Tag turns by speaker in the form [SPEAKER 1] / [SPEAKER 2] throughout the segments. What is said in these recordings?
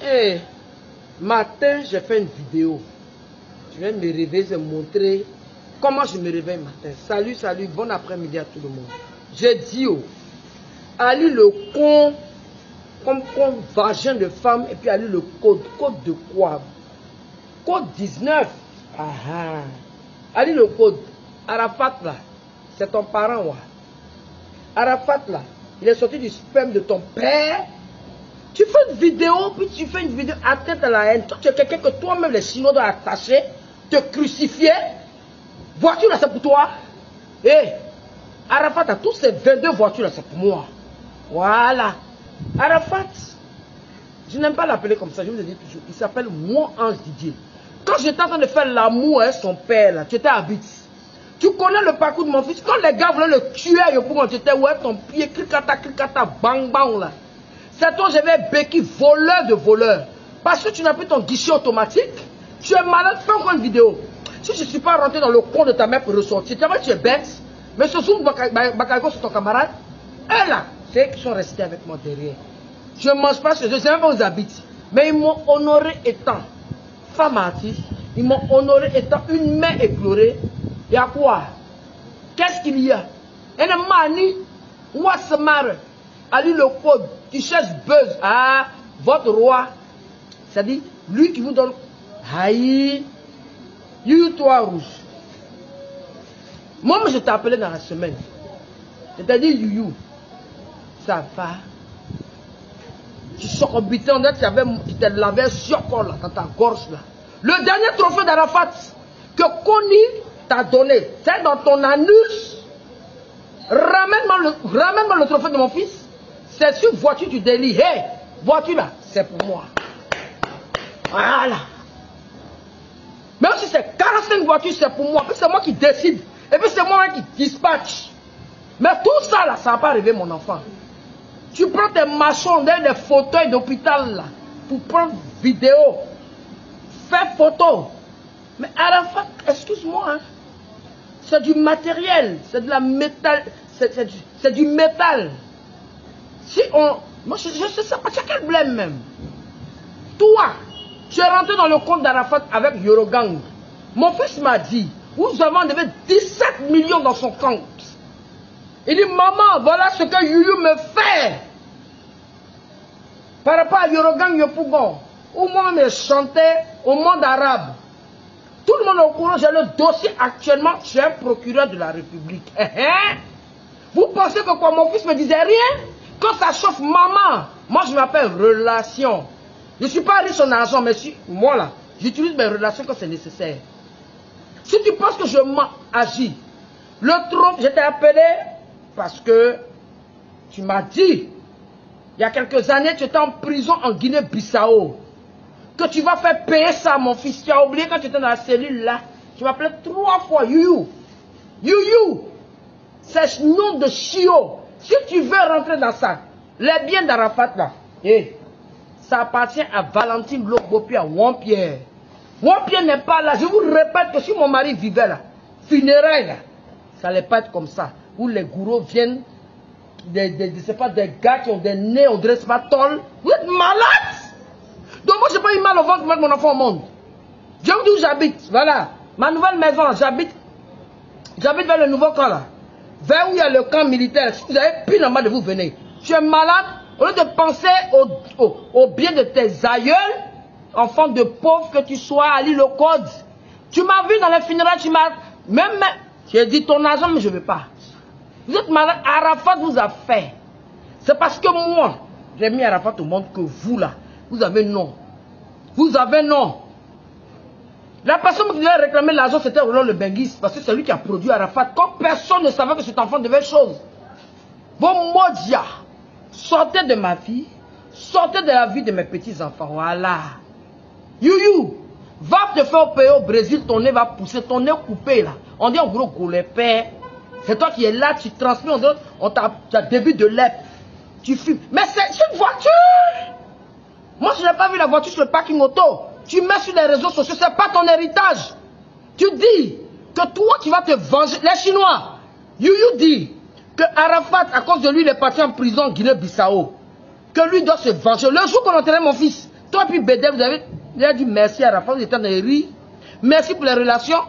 [SPEAKER 1] Et matin, j'ai fait une vidéo. Je viens de me réveiller, je vais montrer comment je me réveille matin. Salut, salut, bon après-midi à tout le monde. J'ai dit, oh, Ali le con, comme vagin de femme, et puis Ali le code. Code de quoi? Code 19. Ah ah. Ali le code. Arafat là, c'est ton parent, ouais. Arafat là, il est sorti du sperme de ton père. Tu fais une vidéo, puis tu fais une vidéo à tête à la haine. Toi, tu es quelqu'un que toi-même les Chinois doivent attacher, te crucifier. Voiture là, c'est pour toi. Hé, Arafat, tous ces 22 voitures là, c'est pour moi. Voilà. Arafat, je n'aime pas l'appeler comme ça, je vous le dis toujours. Il s'appelle Moi Ange Didier. Quand j'étais en train de faire l'amour avec son père là, tu étais à Bits. Tu connais le parcours de mon fils. Quand les gars voulaient le tuer, tu étais ouais, ton pied, cliquata, bang, bang là. C'est toi, j'avais béquille, voleur de voleur. Parce que tu n'as plus ton guichet automatique. Tu es malade, fais encore une vidéo. Si je ne suis pas rentré dans le compte de ta mère pour ressortir, tu es bête. Mais ce Zoum Bakayoko, c'est ton camarade. Et là, c'est eux qui sont restés avec moi derrière. Je ne mange pas chez eux, je ne sais même pas où ils habitent. Mais ils m'ont honoré étant femme artiste. Ils m'ont honoré étant une mère éplorée. Il y a quoi? Qu'est-ce qu'il y a? Et le mani, what's the matter? Ali le code, tu cherches buzz. Ah, votre roi. C'est-à-dire, lui qui vous donne. Aïe, you toi rouge. Moi, je t'ai appelé dans la semaine. C'est-à-dire, you. Ça va. Tu sors au butin, tu t'es lavé sur là, dans ta gorge là. Le dernier trophée d'Arafat que Kony t'a donné, c'est dans ton anus. Ramène-moi le trophée de mon fils. C'est sur voiture du délit. Hé, voiture là, c'est pour moi. Voilà. Même si c'est 45 voitures, c'est pour moi. Puis c'est moi qui décide. Et puis c'est moi qui dispatche. Mais tout ça là, ça n'a pas arrivé mon enfant. Tu prends tes machons derrière des fauteuils d'hôpital là, pour prendre vidéo, faire photo. Mais Arafat, excuse-moi, hein, c'est du matériel, c'est de la métal, c'est du métal. Si on... Moi, je ne sais pas, tu as quel blême même. Toi, tu es rentré dans le compte d'Arafat avec Yorogang. Mon fils m'a dit, vous avez enlevé 17 millions dans son compte. Il dit, maman, voilà ce que Youyou me fait. Par rapport à Yorogang Yopougon, où moi-même je chantais au monde arabe. Tout le monde est au courant, j'ai le dossier actuellement chez un procureur de la République. Vous pensez que quoi, mon fils me disait rien? Quand ça chauffe, maman, moi je m'appelle relation. Je ne suis pas riche en argent, mais moi là, j'utilise mes relations quand c'est nécessaire. Si tu penses que je m'agis, le trompe, je t'ai appelé parce que tu m'as dit, il y a quelques années, tu étais en prison en Guinée-Bissau. Que tu vas faire payer ça, mon fils. Tu as oublié quand tu étais dans la cellule là. Tu m'appelais 3 fois Youyou. Youyou. C'est nom de chiot. Si tu veux rentrer dans ça, les biens d'Arafat là, ça appartient à Valentine Lobopi, à Wampierre. Wampierre n'est pas là. Je vous répète que si mon mari vivait là, funérailles là, ça n'allait pas être comme ça. Où les gourous viennent, c'est pas des gars qui ont des nez, on dresse pas tol. Vous êtes malade. Donc moi, je n'ai pas eu mal au ventre pour mettre mon enfant au monde. Je vous dis où j'habite. Voilà. Ma nouvelle maison, j'habite vers le nouveau camp là. Vers où il y a le camp militaire. Si vous avez pile en bas de vous, venez. Tu es malade. Au lieu de penser au bien de tes aïeuls, enfant de pauvre que tu sois, Ali le code. Tu m'as vu dans les funérailles, tu m'as... Même... Tu as dit ton argent, mais je ne veux pas. Vous êtes malade. Arafat vous a fait. C'est parce que moi, j'ai mis Arafat au monde que vous là. Vous avez non. Vous avez non. La personne qui devait réclamer l'argent, c'était Roland le Benguis, parce que c'est lui qui a produit Arafat. Comme personne ne savait que cet enfant devait chose. Vos maudias, sortez de ma vie, sortez de la vie de mes petits-enfants. Voilà. Youyou, va te faire opérer au Brésil, ton nez va pousser, ton nez coupé là. On dit en gros goulépère. C'est toi qui es là, tu transmets, on t'a début de lèpre. Tu fumes. Mais c'est une voiture. Moi, je n'ai pas vu la voiture sur le parking auto. Tu mets sur les réseaux sociaux, ce n'est pas ton héritage. Tu dis que toi qui vas te venger. Les Chinois, Youyou dit que Arafat, à cause de lui, il est parti en prison en Guinée-Bissau. Que lui doit se venger. Le jour qu'on enterrait mon fils, Toi, puis Bédé, vous avez dit merci à Arafat, vous étiez dans les rires. Merci pour les relations.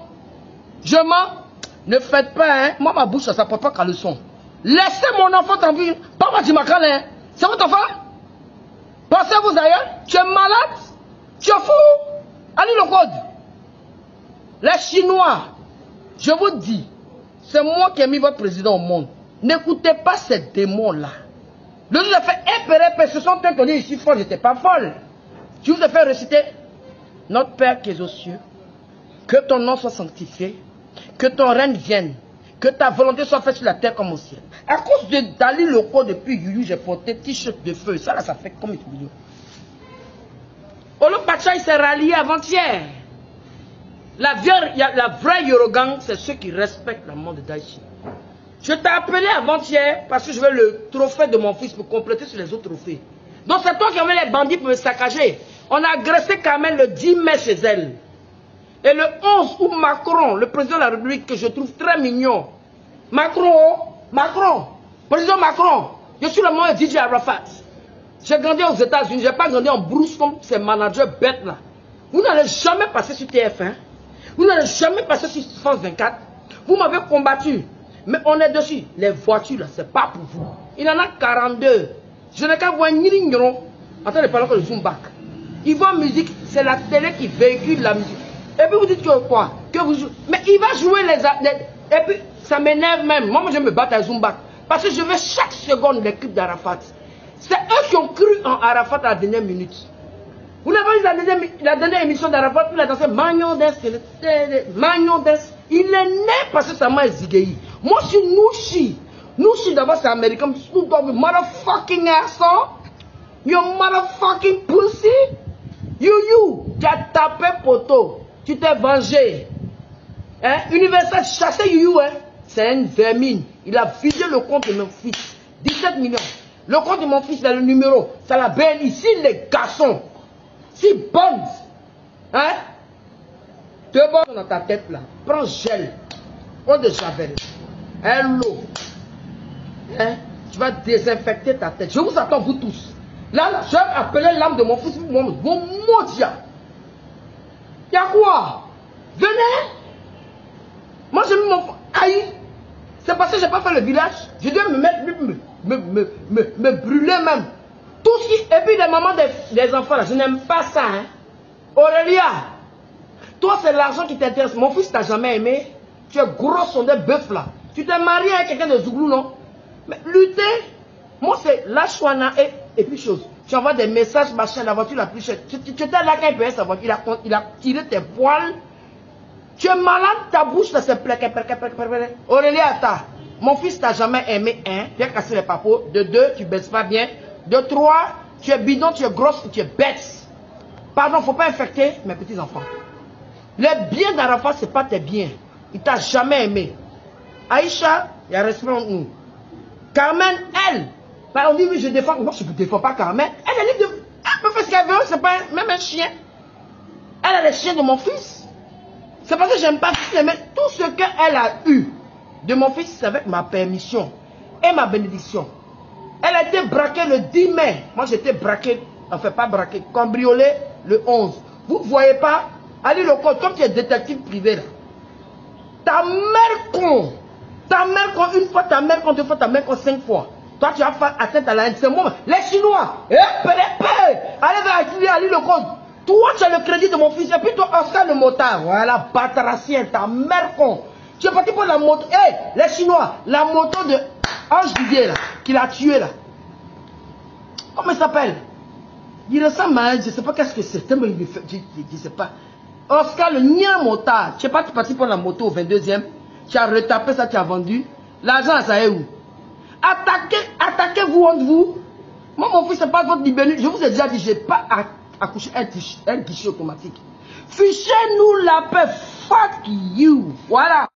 [SPEAKER 1] Je mens. Ne faites pas, hein. Moi, ma bouche, ça ne porte pas qu'à leçon. Laissez mon enfant tranquille. Pas moi, Dimakan, hein. C'est votre enfant? Pensez-vous d'ailleurs? Tu es malade? Tu es fou? Allez le code. Les Chinois, je vous dis, c'est moi qui ai mis votre président au monde. N'écoutez pas ces démons-là. Le jour où j'ai fait ce sont eux qui ont dit ici folle, j'étais pas folle. Je vous ai fait réciter notre Père qui est aux cieux, que ton nom soit sanctifié, que ton règne vienne, que ta volonté soit faite sur la terre comme au ciel. À cause de Dali Loco depuis Youyou, j'ai porté t-shirt de feu. Ça là, ça fait combien de millions? Olo Pacha, il s'est rallié avant-hier. La vraie Yorogang, c'est ceux qui respectent la mort de Daichi. Je t'ai appelé avant-hier parce que je veux le trophée de mon fils pour compléter sur les autres trophées. Donc c'est toi qui avais les bandits pour me saccager. On a agressé Carmen le 10 mai chez elle. Et le 11 août, Macron, le président de la République, que je trouve très mignon. Président Macron, je suis le nom de DJ Arafat. J'ai grandi aux États-Unis, je n'ai pas grandi en brousse comme ces managers bêtes là. Vous n'allez jamais passer sur TF1. Vous n'allez jamais passer sur France 24. Vous m'avez combattu. Mais on est dessus. Les voitures là, c'est pas pour vous. Il en a 42. Je n'ai qu'à voir ni l'ignorant. Attendez, parlons que le zoom back. Ils voient musique, c'est la télé qui véhicule la musique. Et puis vous dites que quoi? Que vous jouez. Mais il va jouer les... Et puis ça m'énerve même. Moi, je me bats à zoom back. Parce que je veux chaque seconde les clips d'Arafat. C'est eux qui ont cru en Arafat à la dernière minute. Vous n'avez pas vu la dernière émission d'Arafat, il a dansé Magnon Des. Il est né parce que sa main est zigéi. Moi, je suis Nouchi. Nouchi, d'abord, c'est américain. Motherfucking asshole. You motherfucking pussy. You. Tu as tapé poteau. Tu t'es vengé. Hein? Universal, chassé You, hein? C'est une vermine. Il a vidé le compte de mon fils. 17 millions. Le compte de mon fils, il a le numéro. Ça la belle ici, les garçons. Si bonne. Hein? Deux bonnes dans ta tête là. Prends gel. Eau de javel. L'eau. Hein? Tu vas désinfecter ta tête. Je vous attends, vous tous. Là, je vais appeler l'âme de mon fils. Vous modia. Y'a quoi? Venez. Moi, j'ai mis mon... Aïe. C'est parce que je n'ai pas fait le village. Je dois me mettre, me brûler même. Tout ce qui... Et puis les mamans des enfants, là, je n'aime pas ça. Hein. Aurélia, toi, c'est l'argent qui t'intéresse. Mon fils t'a jamais aimé. Tu es gros sondé bœuf là. Tu t'es marié avec quelqu'un de Zouglou, non? Mais lutter, moi, c'est la chouana et puis chose. Tu envoies des messages, machin, la voiture la plus chère. Tu étais là quand il payait sa voiture. Il a tiré tes poils. Tu es malade, ta bouche là, c'est plein. Aurélia, mon fils t'a jamais aimé, hein? Tu as cassé les papos. De 2, tu baisses pas bien. De 3, tu es bidon, tu es grosse, tu es bête. Pardon, faut pas infecter mes petits enfants. Les biens d'Arafat, c'est pas tes biens. Il t'a jamais aimé. Aïcha, il y a respect entre nous. Carmen, elle, on dit oui, je défends. Moi, je ne défends pas Carmen. Elle peut faire ce qu'elle veut, c'est pas même un chien. Elle a les chiens de mon fils. C'est parce que j'aime pas mais tout ce qu'elle a eu de mon fils, c'est avec ma permission et ma bénédiction. Elle a été braquée le 10 mai. Moi, j'étais braqué, enfin pas braqué, cambriolé le 11. Vous ne voyez pas? Allez le code, comme tu es détective privé là. Ta mère con, une fois, ta mère con, 2 fois, ta mère con, 5 fois. Toi, tu as fait atteinte à la haine. C'est moi. Les Chinois, allez vers Ali le code. Toi, tu as le crédit de mon fils. Et puis toi, Oscar le motard. Voilà, bataracien, ta mère con. Tu es parti pour la moto. Hé, les Chinois, la moto de Ange Didier, là, qui l'a tué, là. Comment il s'appelle? Il ressemble à un, je ne sais pas qu'est-ce que c'est. Je ne sais pas. Oscar le nia motard. Tu es pas parti pour la moto au 22e. Tu as retapé ça, tu as vendu. L'argent, ça est où? Attaquez-vous entre vous. Moi, mon fils, ce n'est pas votre libellule. Je vous ai déjà dit, je n'ai pas accouché un guichet automatique. Fichez-nous la paix. Fuck you. Voilà.